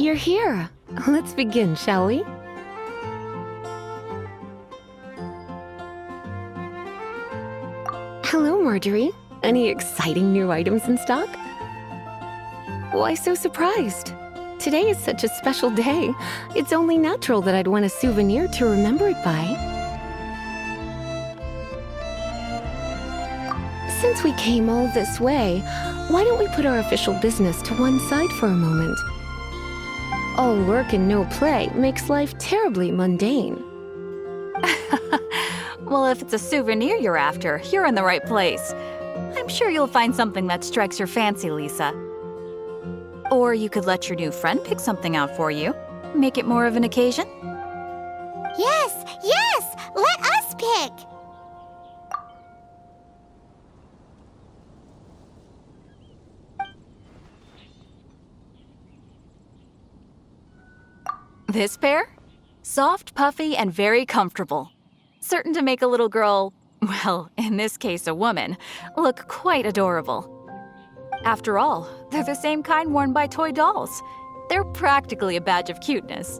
you're here. Let's begin, shall we? Hello, Marjorie. Any exciting new items in stock? Why so surprised? Today is such a special day. It's only natural that I'd want a souvenir to remember it by. Since we came all this way, why don't we put our official business to one side for a moment? All work and no play makes life terribly mundane. Well, if it's a souvenir you're after, you're in the right place. I'm sure you'll find something that strikes your fancy, Lisa. Or you could let your new friend pick something out for you. Make it more of an occasion. Yes, yes! Let us pick! This pair? Soft, puffy, and very comfortable. Certain to make a little girl, well, in this case a woman, look quite adorable. After all, they're the same kind worn by toy dolls. They're practically a badge of cuteness.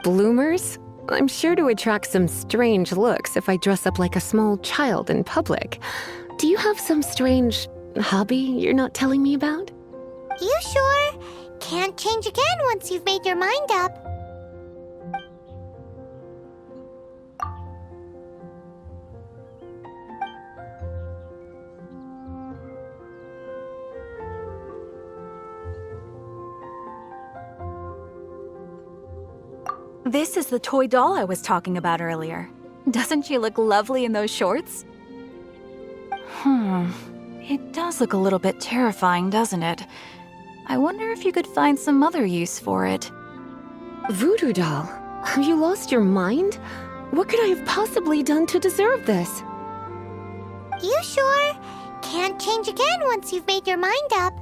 Bloomers? I'm sure to attract some strange looks if I dress up like a small child in public. Do you have some strange hobby you're not telling me about? You sure? Can't change again once you've made your mind up. This is the toy doll I was talking about earlier. Doesn't she look lovely in those shorts? It does look a little bit terrifying, doesn't it? I wonder if you could find some other use for it. Voodoo doll? Have you lost your mind? What could I have possibly done to deserve this? You sure? Can't change again once you've made your mind up.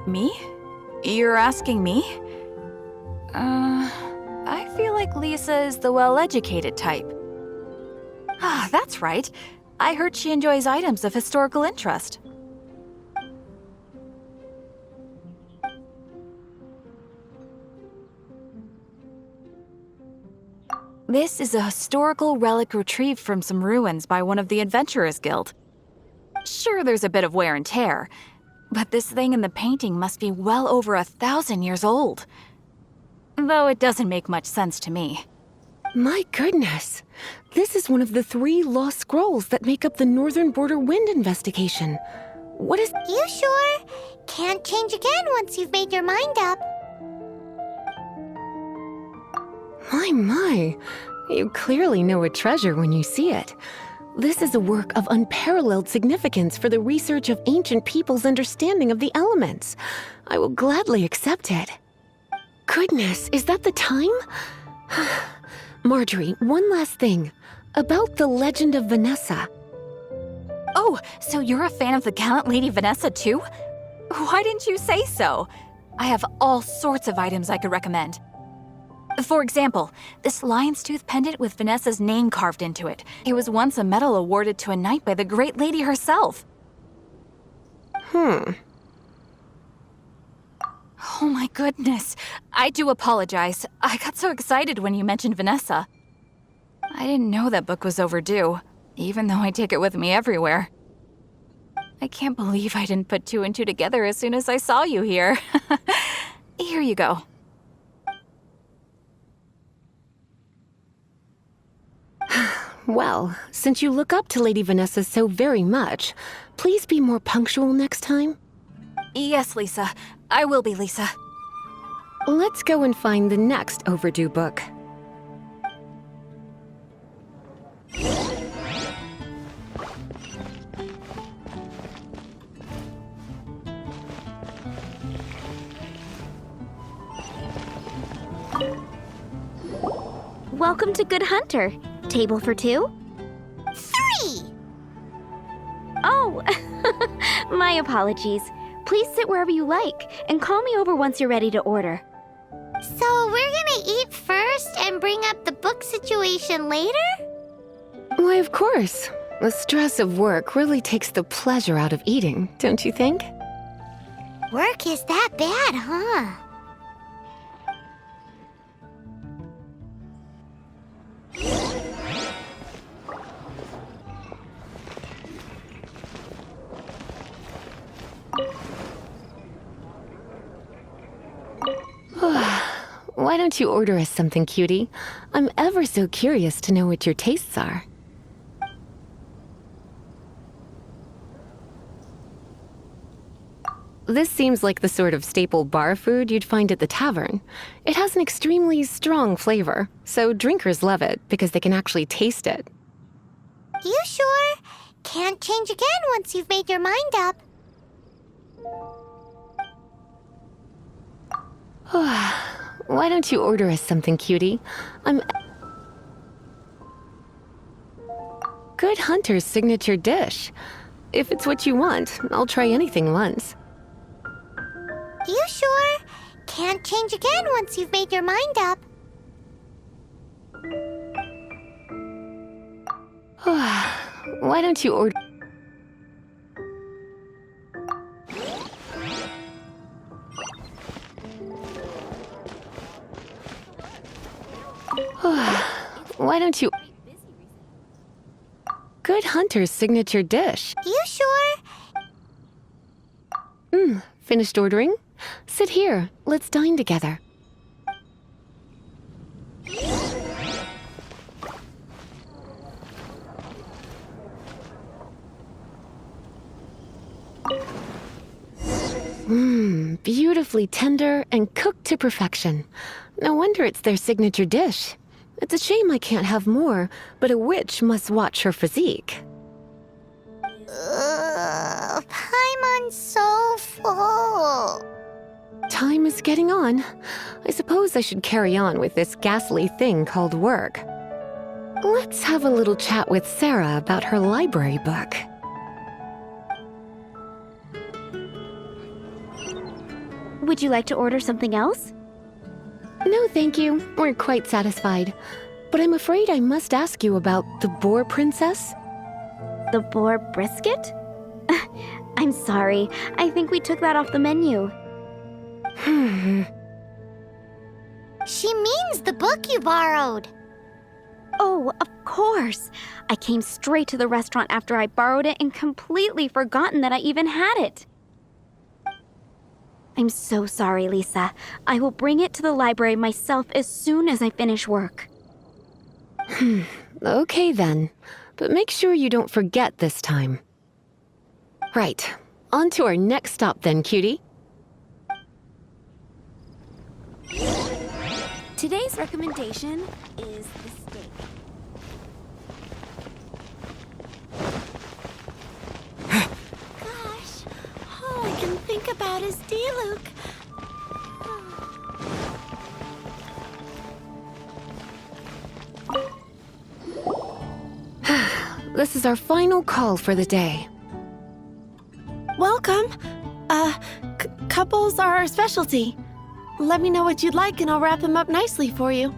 Me? You're asking me? I feel like Lisa is the well-educated type. Ah, that's right. I heard she enjoys items of historical interest. This is a historical relic retrieved from some ruins by one of the Adventurers Guild. Sure, there's a bit of wear and tear, but this thing in the painting must be well over 1,000 years old. Though it doesn't make much sense to me. My goodness. This is one of the 3 lost scrolls that make up the Northern Border Wind investigation. What is... You sure? Can't change again once you've made your mind up. My. You clearly know a treasure when you see it. This is a work of unparalleled significance for the research of ancient people's understanding of the elements. I will gladly accept it. Goodness, is that the time? Marjorie, one last thing. About the legend of Vanessa. Oh, so you're a fan of the gallant Lady Vanessa too? Why didn't you say so? I have all sorts of items I could recommend. For example, this lion's tooth pendant with Vanessa's name carved into it. It was once a medal awarded to a knight by the great lady herself. Oh my goodness. I do apologize. I got so excited when you mentioned Vanessa. I didn't know that book was overdue, even though I take it with me everywhere. I can't believe I didn't put 2 and 2 together as soon as I saw you here. Here you go. Well, since you look up to Lady Vanessa so very much, please be more punctual next time. Yes, Lisa. I will be, Lisa. Let's go and find the next overdue book. Welcome to Good Hunter. Table for 2? 3! Oh, my apologies. Please sit wherever you like, and call me over once you're ready to order. So we're gonna eat first and bring up the book situation later? Why, of course. The stress of work really takes the pleasure out of eating, don't you think? Work is that bad, huh? Why don't you order us something, cutie? I'm ever so curious to know what your tastes are. This seems like the sort of staple bar food you'd find at the tavern. It has an extremely strong flavor, so drinkers love it because they can actually taste it. You sure? Can't change again once you've made your mind up. Why don't you order us something, cutie? Good Hunter's signature dish. If it's what you want, I'll try anything once. You sure? Can't change again once you've made your mind up. Why don't you order... Why don't you... Good Hunter's signature dish. You sure? Finished ordering? Sit here. Let's dine together. Beautifully tender and cooked to perfection. No wonder it's their signature dish. It's a shame I can't have more, but a witch must watch her physique. Paimon's so full. Time is getting on. I suppose I should carry on with this ghastly thing called work. Let's have a little chat with Sarah about her library book. Would you like to order something else? No, thank you. We're quite satisfied. But I'm afraid I must ask you about the Boar Princess. The boar brisket? I'm sorry. I think we took that off the menu. She means the book you borrowed. Oh, of course. I came straight to the restaurant after I borrowed it and completely forgotten that I even had it. I'm so sorry, Lisa. I will bring it to the library myself as soon as I finish work. Okay then. But make sure you don't forget this time. Right. On to our next stop then, cutie. Today's recommendation is the steak. Gosh, all I can think about is Diluc. This is our final call for the day. Welcome. Couples are our specialty. Let me know what you'd like and I'll wrap them up nicely for you.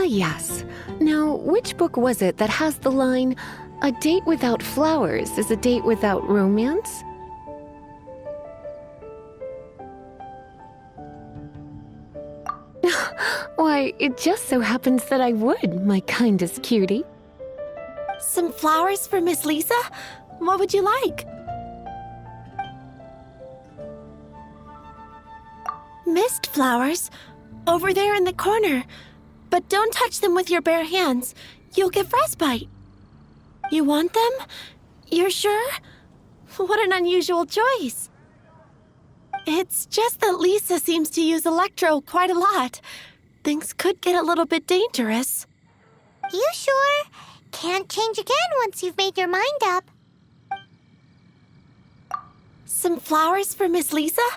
Yes. Now, which book was it that has the line, "A date without flowers is a date without romance"? Why, it just so happens that I would, my kindest cutie. Some flowers for Miss Lisa? What would you like? Mist flowers? Over there in the corner. But don't touch them with your bare hands. You'll get frostbite. You want them? You're sure? What an unusual choice. It's just that Lisa seems to use Electro quite a lot. Things could get a little bit dangerous. You sure? Can't change again once you've made your mind up. Some flowers for Miss Lisa?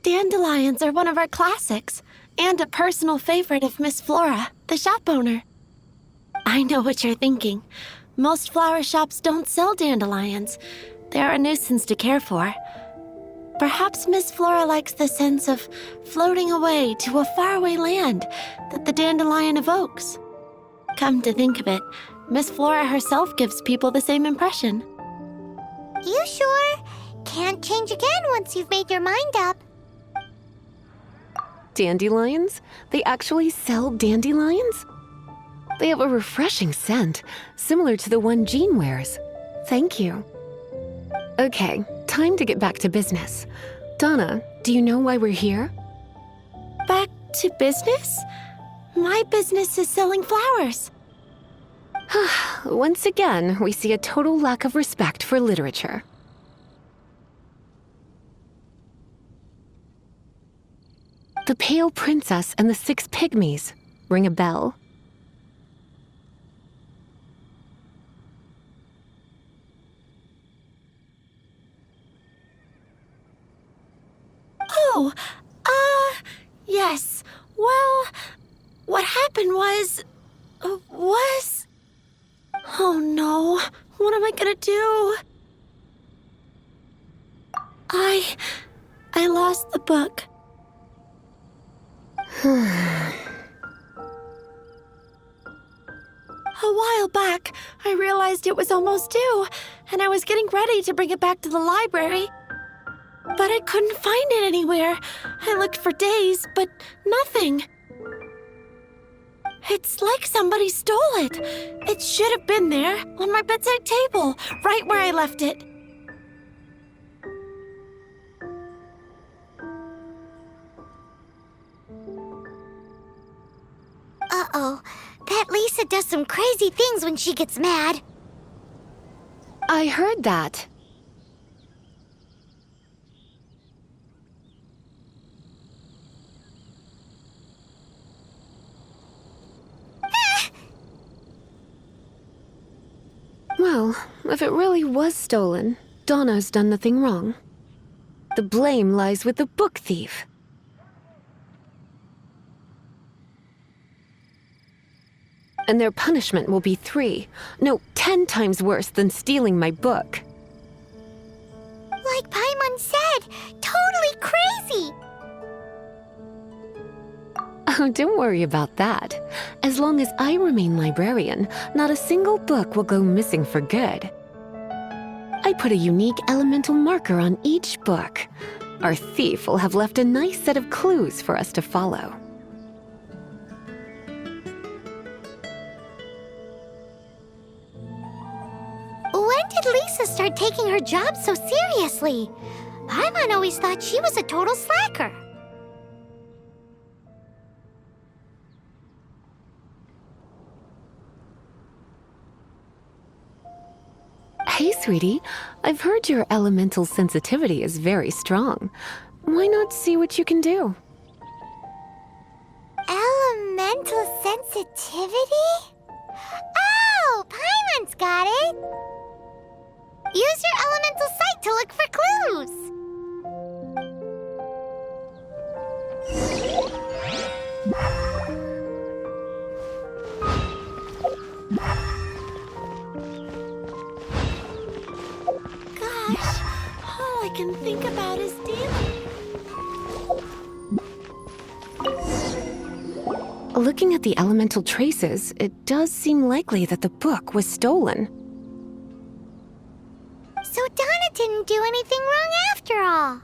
Dandelions are one of our classics, and a personal favorite of Miss Flora, the shop owner. I know what you're thinking. Most flower shops don't sell dandelions. They're a nuisance to care for. Perhaps Miss Flora likes the sense of floating away to a faraway land that the dandelion evokes. Come to think of it, Miss Flora herself gives people the same impression. You sure? Can't change again once you've made your mind up. Dandelions? They actually sell dandelions? They have a refreshing scent, similar to the one Jean wears. Thank you. Okay, time to get back to business. Donna, do you know why we're here? Back to business? My business is selling flowers. Once again, we see a total lack of respect for literature. The Pale Princess and the Six Pygmies. Ring a bell? Oh, yes. Well, what happened was... Oh no, what am I gonna do? I lost the book. A while back, I realized it was almost due, and I was getting ready to bring it back to the library. But I couldn't find it anywhere. I looked for days, but nothing. It's like somebody stole it. It should have been there, on my bedside table, right where I left it. Uh-oh. That Lisa does some crazy things when she gets mad. I heard that. Well, if it really was stolen, Donna's done nothing wrong. The blame lies with the book thief. And their punishment will be 10 times worse than stealing my book. Like Paimon said, totally crazy. Oh, don't worry about that. As long as I remain librarian, not a single book will go missing for good. I put a unique elemental marker on each book. Our thief will have left a nice set of clues for us to follow. When did Lisa start taking her job so seriously? Paimon always thought she was a total slacker. Hey, sweetie. I've heard your elemental sensitivity is very strong. Why not see what you can do? Elemental sensitivity? Oh, Paimon's got it! Use your elemental sight to look for clues! Gosh, all I can think about is stealing. Looking at the elemental traces, it does seem likely that the book was stolen. So Donna didn't do anything wrong after all.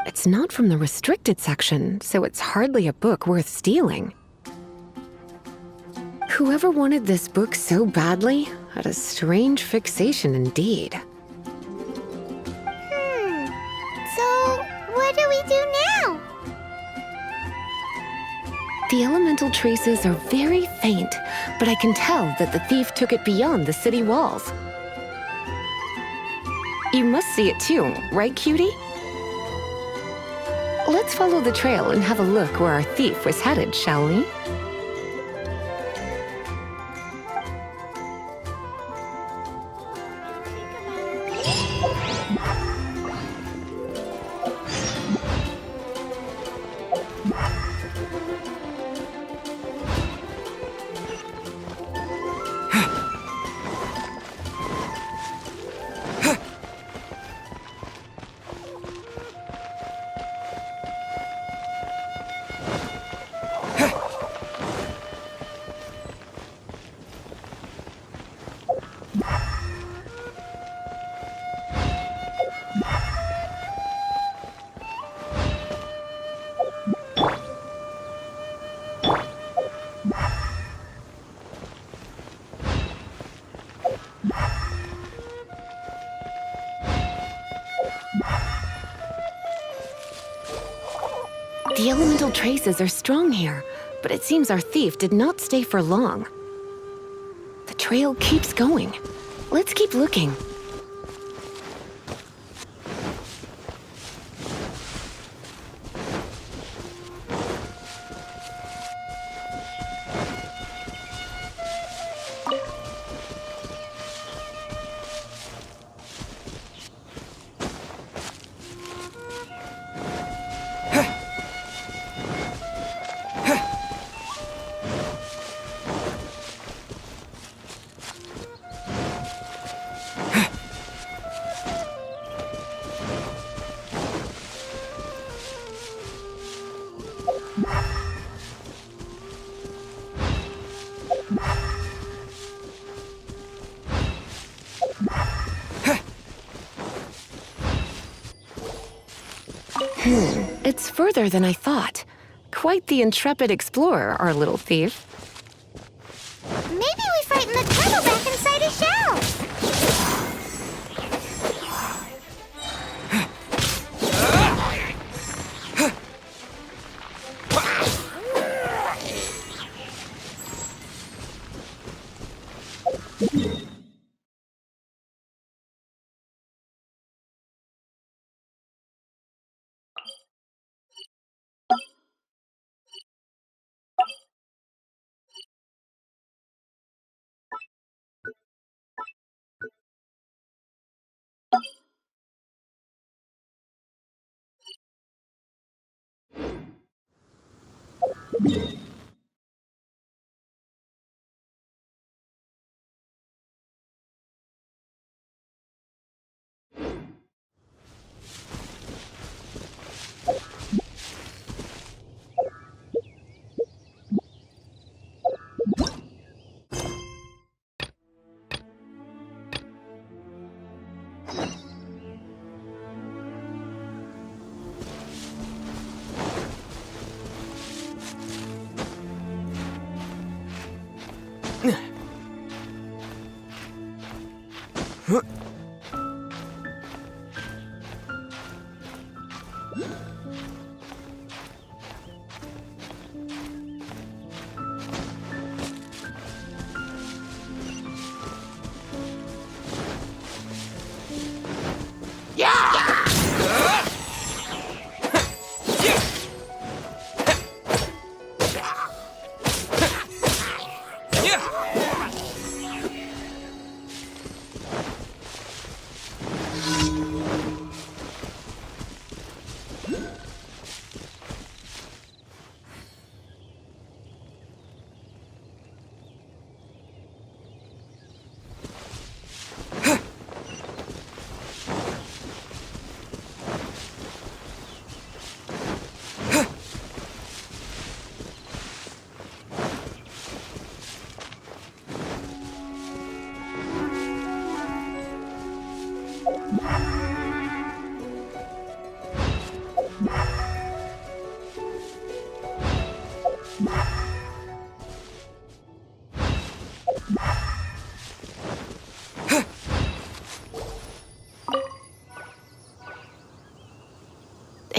It's not from the restricted section, so it's hardly a book worth stealing. Whoever wanted this book so badly had a strange fixation indeed. So what do we do now? The elemental traces are very faint, but I can tell that the thief took it beyond the city walls. You must see it too, right, cutie? Let's follow the trail and have a look where our thief was headed, shall we? The elemental traces are strong here, but it seems our thief did not stay for long. The trail keeps going. Let's keep looking. It's further than I thought. Quite the intrepid explorer, our little thief. Maybe we frightened the turtle back inside his shell.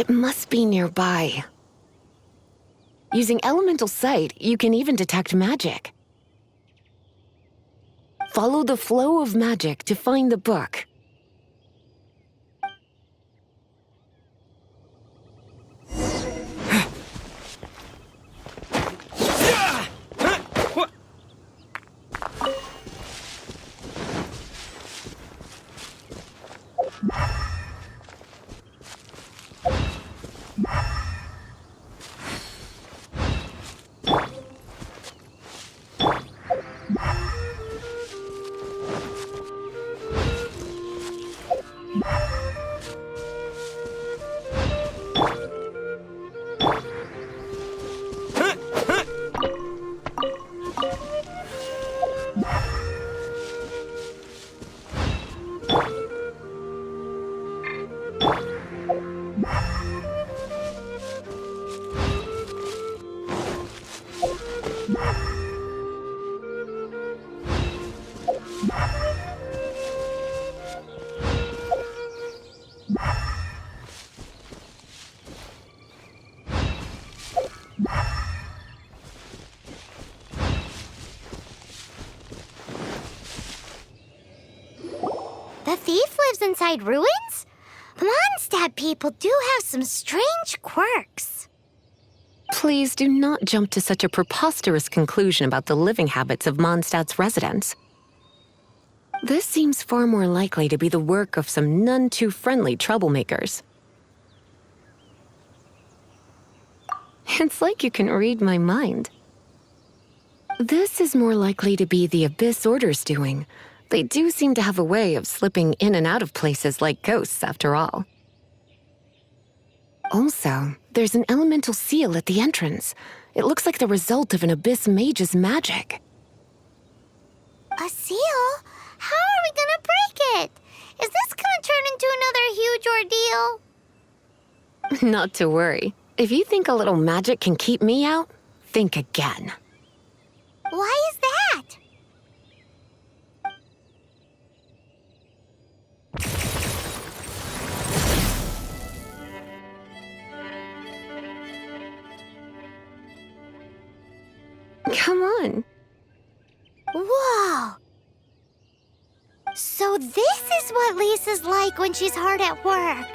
It must be nearby. Using elemental sight, you can even detect magic. Follow the flow of magic to find the book. flowers inside ruins? Mondstadt people do have some strange quirks. Please do not jump to such a preposterous conclusion about the living habits of Mondstadt's residents. This seems far more likely to be the work of some none-too-friendly troublemakers. It's like you can read my mind. This is more likely to be the Abyss Order's doing. They do seem to have a way of slipping in and out of places like ghosts, after all. Also, there's an elemental seal at the entrance. It looks like the result of an Abyss mage's magic. A seal? How are we gonna break it? Is this gonna turn into another huge ordeal? Not to worry. If you think a little magic can keep me out, think again. Why is that? Come on. Whoa! So this is what Lisa's like when she's hard at work.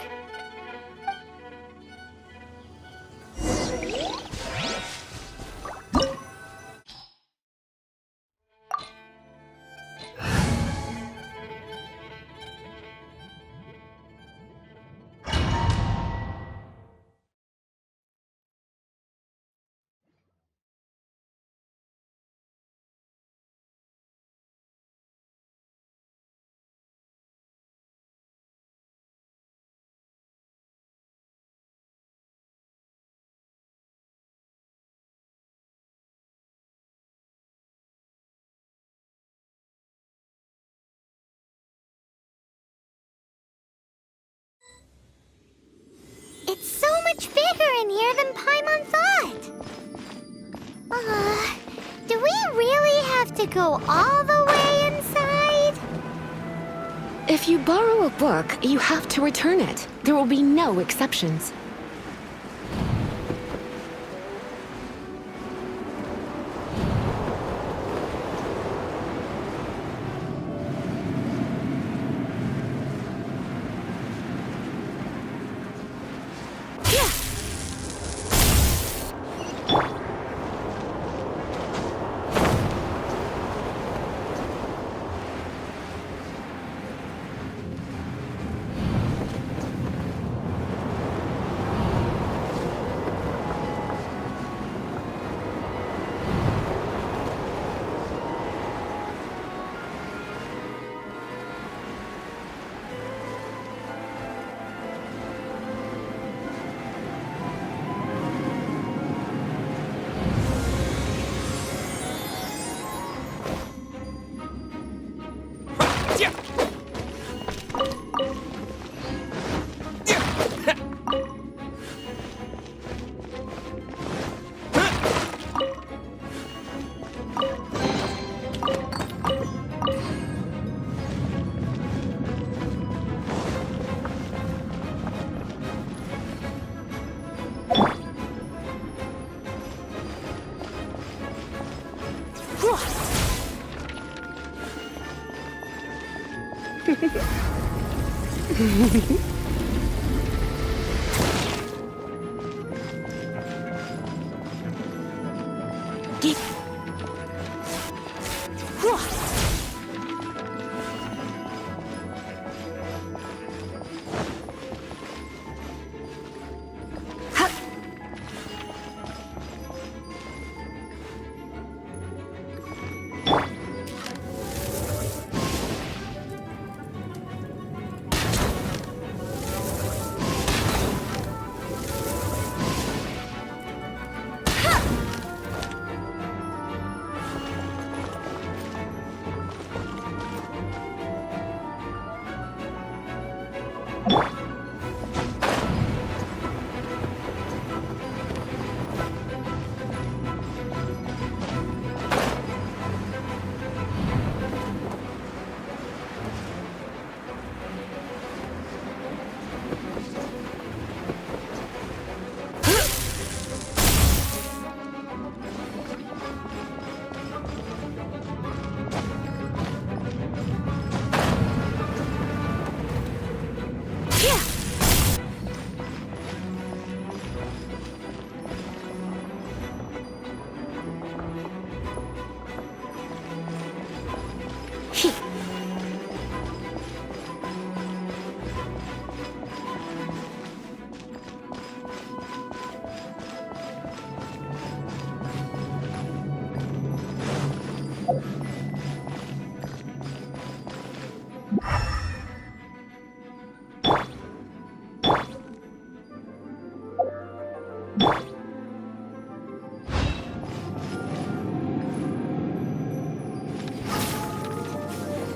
It's so much bigger in here than Paimon thought. Do we really have to go all the way inside? If you borrow a book, you have to return it. There will be no exceptions.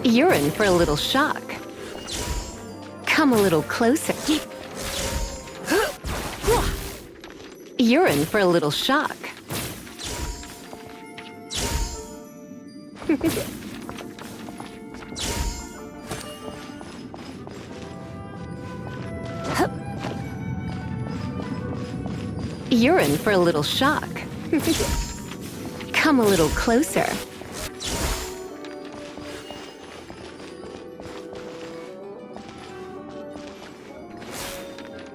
You're in for a little shock. Come a little closer. You're in for a little shock. You're in for a little shock. Come a little closer.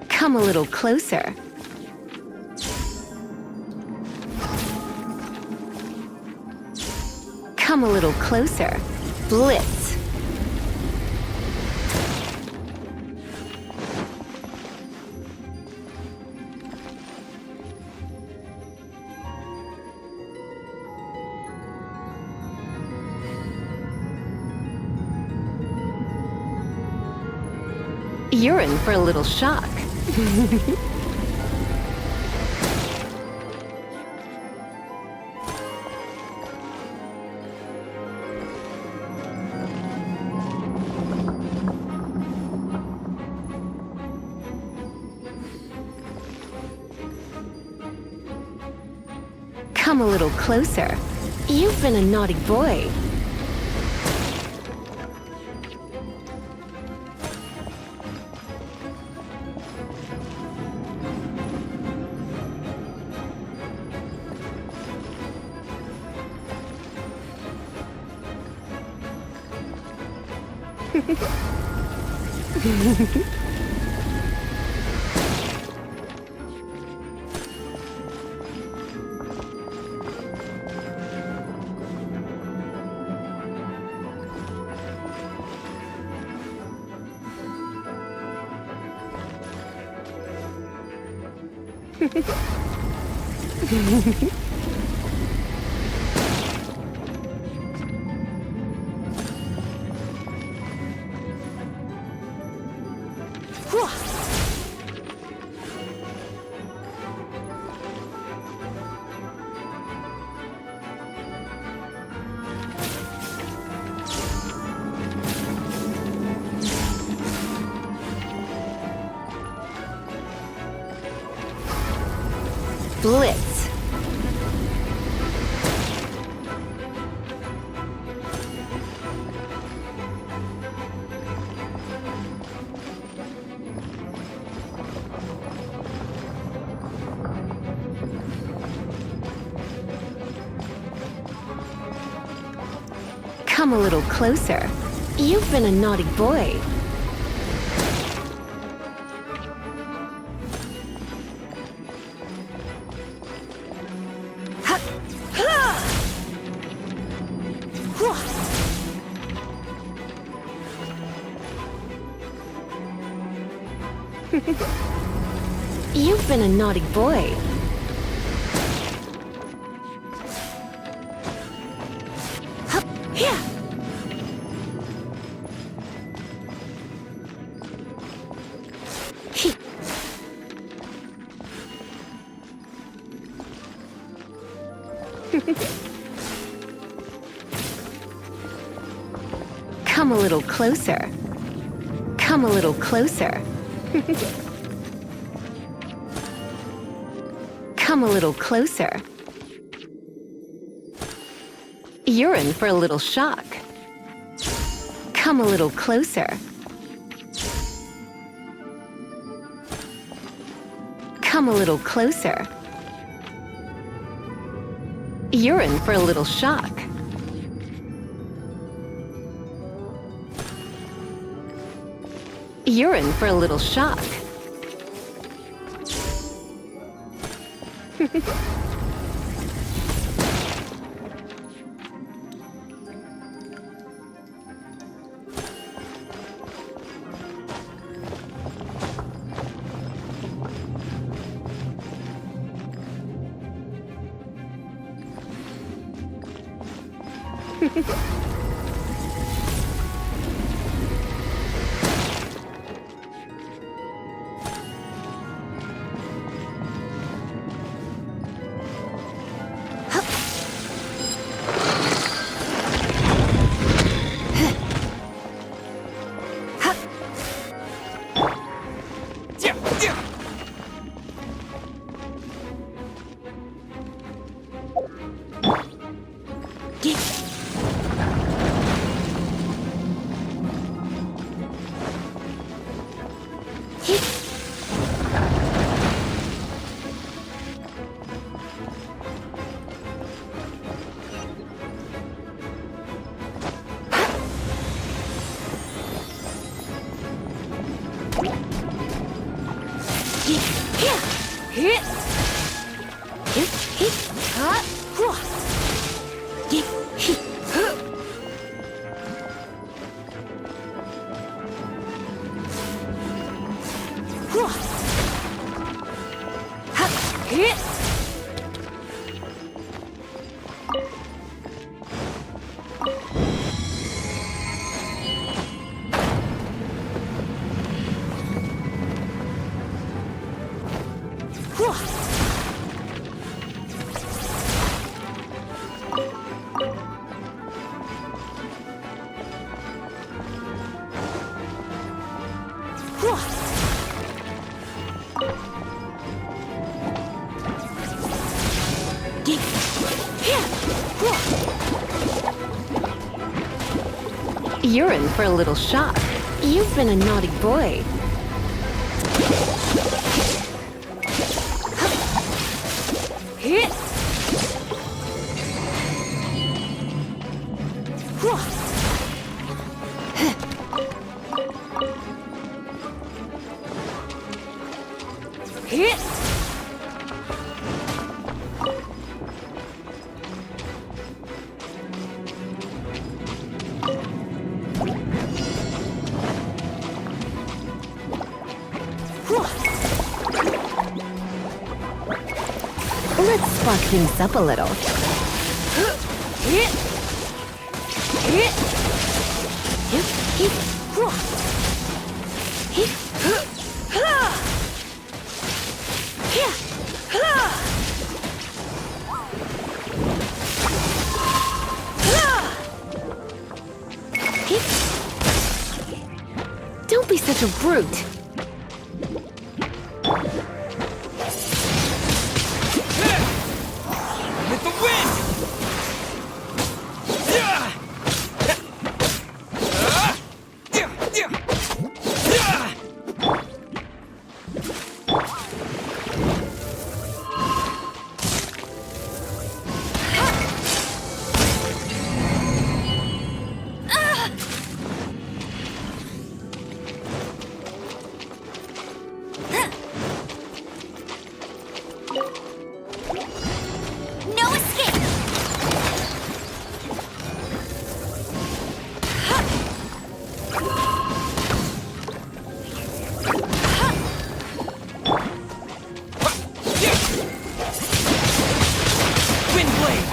Come a little closer. Come a little closer. Blitz. You're in for a little shock. Come a little closer. You've been a naughty boy. Blitz. Come a little closer. You've been a naughty boy. You've been a naughty boy. Come a little closer. Come a little closer. Come a little closer. You're in for a little shock. Come a little closer. Come a little closer. You're in for a little shock. You're in for a little shock. You're in for a little shock. You've been a naughty boy. Let's spark things up a little. Don't be such a brute. With the wind! No escape! Wind blade!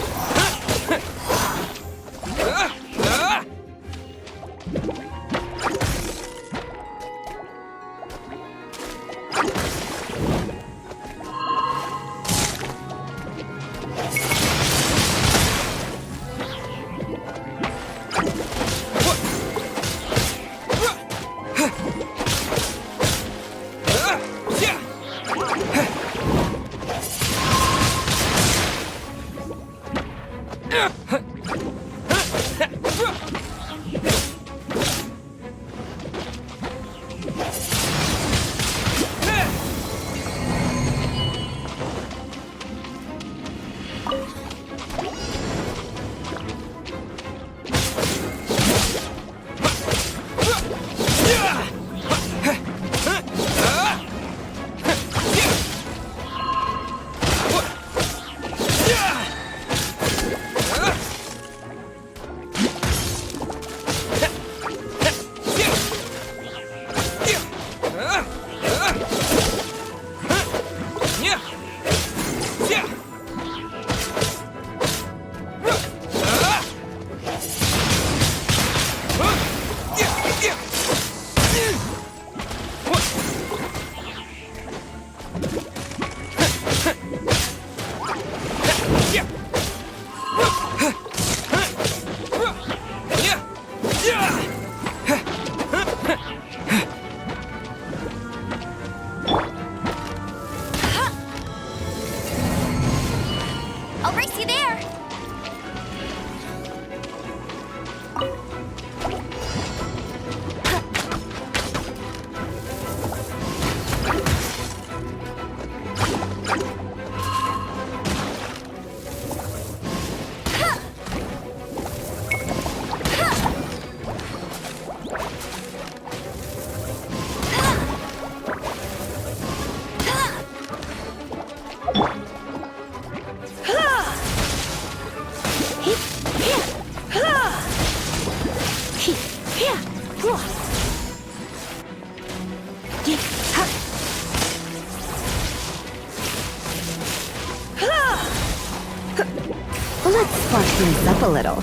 things up a little.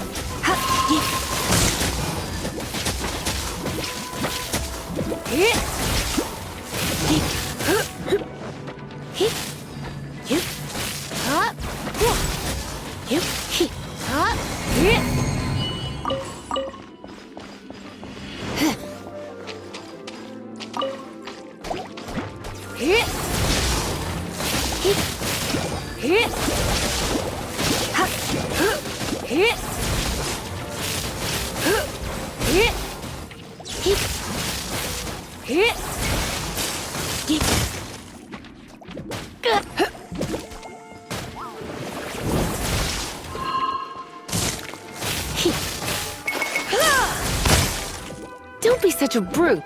Don't be such a brute.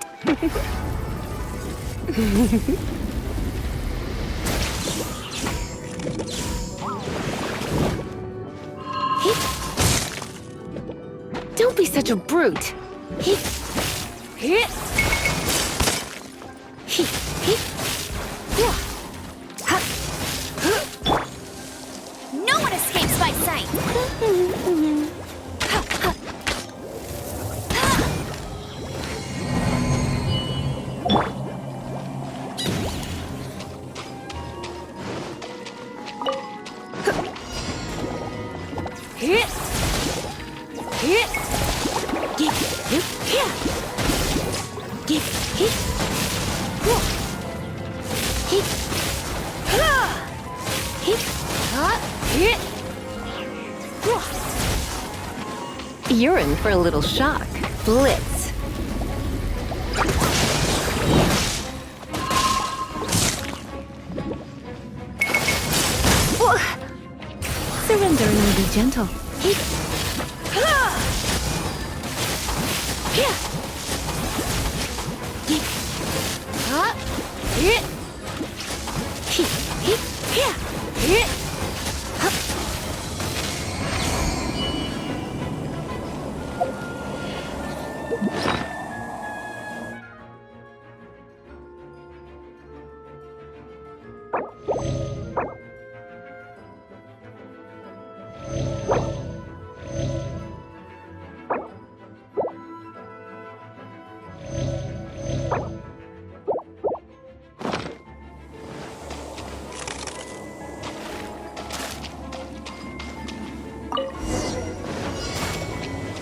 Don't be such a brute. No one escapes my sight! You're in for a little shock. Blitz. Surrender and be gentle.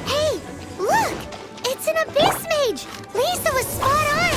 Hey, look! It's an abyss mage! Lisa was spot on!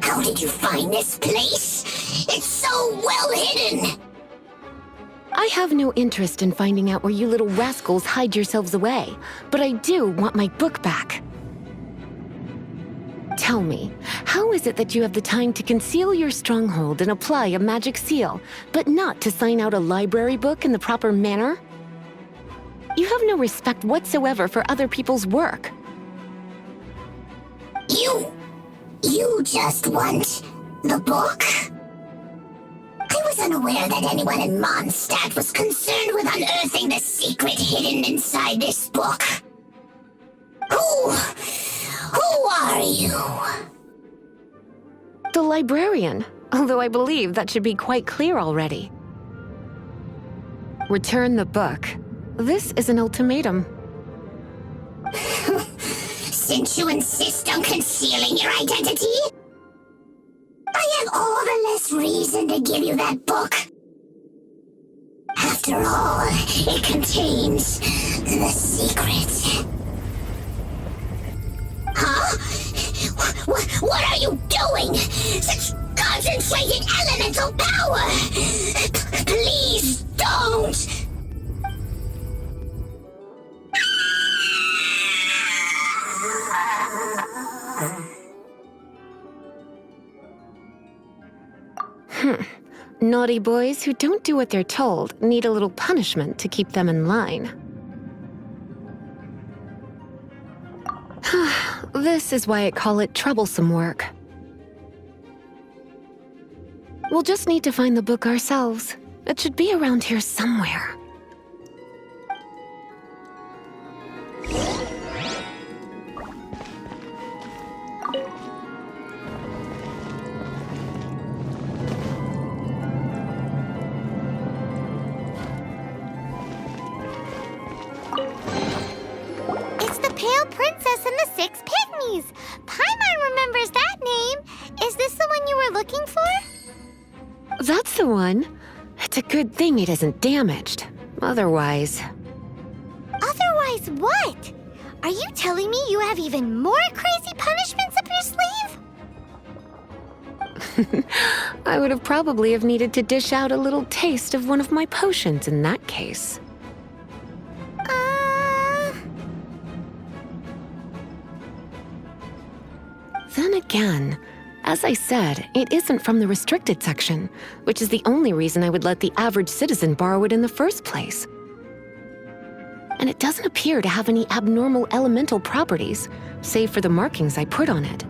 How did you find this place? It's so well hidden! I have no interest in finding out where you little rascals hide yourselves away, but I do want my book back. Tell me, how is it that you have the time to conceal your stronghold and apply a magic seal, but not to sign out a library book in the proper manner? You have no respect whatsoever for other people's work. You just want the book? I was unaware that anyone in Mondstadt was concerned with unearthing the secret hidden inside this book. Who are you? The librarian, although I believe that should be quite clear already. Return the book. This is an ultimatum. Since you insist on concealing your identity, I have all the less reason to give you that book. After all, it contains the secret. Huh? What are you doing? Such concentrated elemental power! Please don't! Naughty boys who don't do what they're told need a little punishment to keep them in line. This is why I call it troublesome work. We'll just need to find the book ourselves. It should be around here somewhere. It's the Pale Princess and the Six Pygmies. Paimon remembers that name. Is this the one you were looking for? That's the one. It's a good thing it isn't damaged. Otherwise... Otherwise what? Are you telling me you have even more crazy punishments up your sleeve? I would have probably have needed to dish out a little taste of one of my potions in that case. Then again, as I said, it isn't from the restricted section, which is the only reason I would let the average citizen borrow it in the first place. And it doesn't appear to have any abnormal elemental properties, save for the markings I put on it.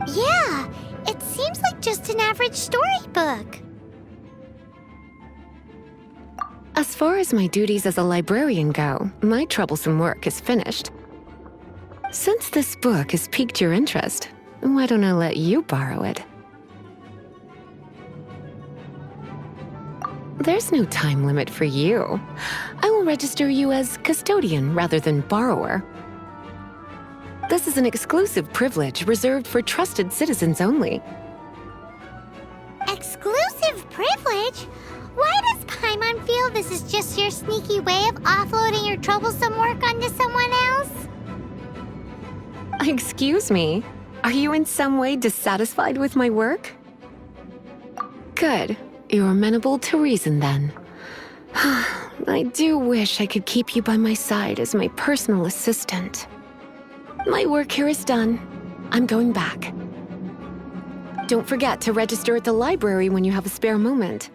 Yeah, it seems like just an average storybook. As far as my duties as a librarian go, my troublesome work is finished. Since this book has piqued your interest, why don't I let you borrow it? There's no time limit for you. I will register you as custodian rather than borrower. This is an exclusive privilege reserved for trusted citizens only. Exclusive privilege? Why does Paimon feel this is just your sneaky way of offloading your troublesome work onto someone else? Excuse me, are you in some way dissatisfied with my work? Good. You're amenable to reason then. I do wish I could keep you by my side as my personal assistant. My work here is done. I'm going back. Don't forget to register at the library when you have a spare moment.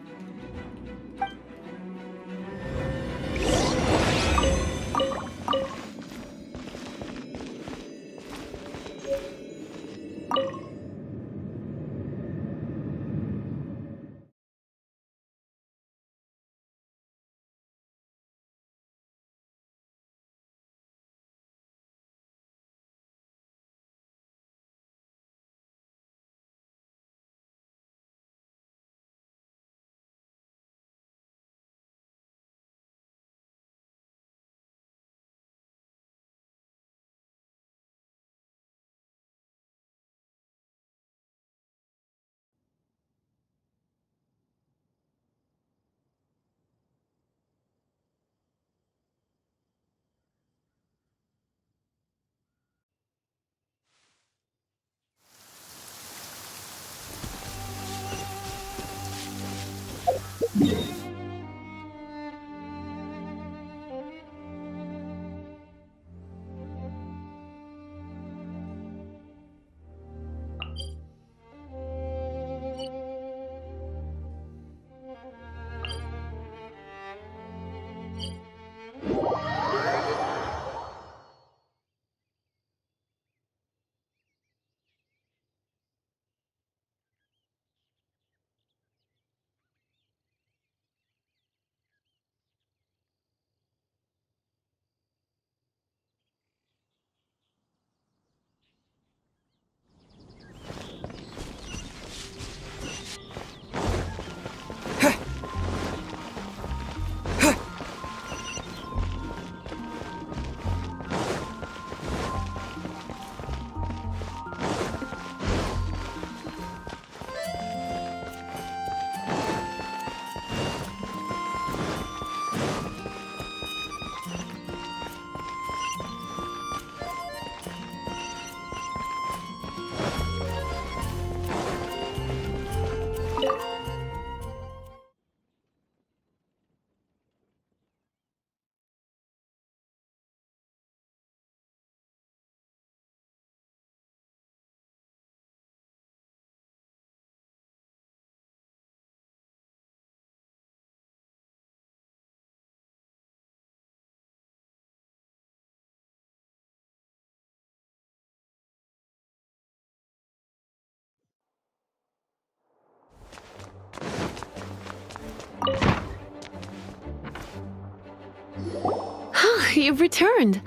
You've returned.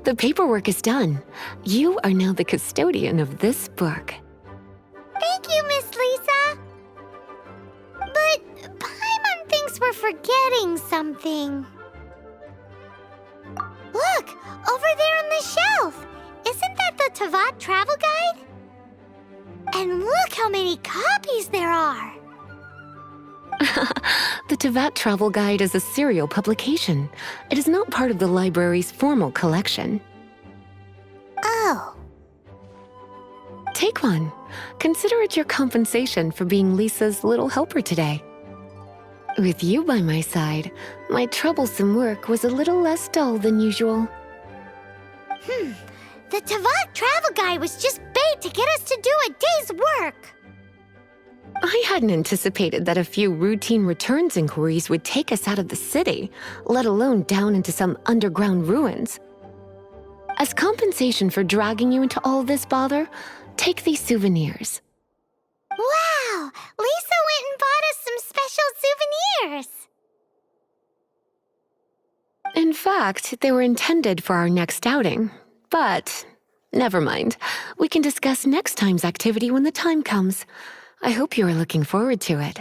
The paperwork is done. You are now the custodian of this book. Thank you, Miss Lisa. But Paimon thinks we're forgetting something. Look, over there on the shelf. Isn't that the Tavat travel guide? And look how many copies there are. The Tavat Travel Guide is a serial publication. It is not part of the library's formal collection. Oh. Take one. Consider it your compensation for being Lisa's little helper today. With you by my side, my troublesome work was a little less dull than usual. The Tavat travel guide was just bait to get us to do a day's work. I hadn't anticipated that a few routine returns inquiries would take us out of the city, let alone down into some underground ruins. As compensation for dragging you into all this bother, take these souvenirs. Wow! Lisa went and bought us some special souvenirs. In fact, they were intended for our next outing. But never mind. We can discuss next time's activity when the time comes. I hope you are looking forward to it.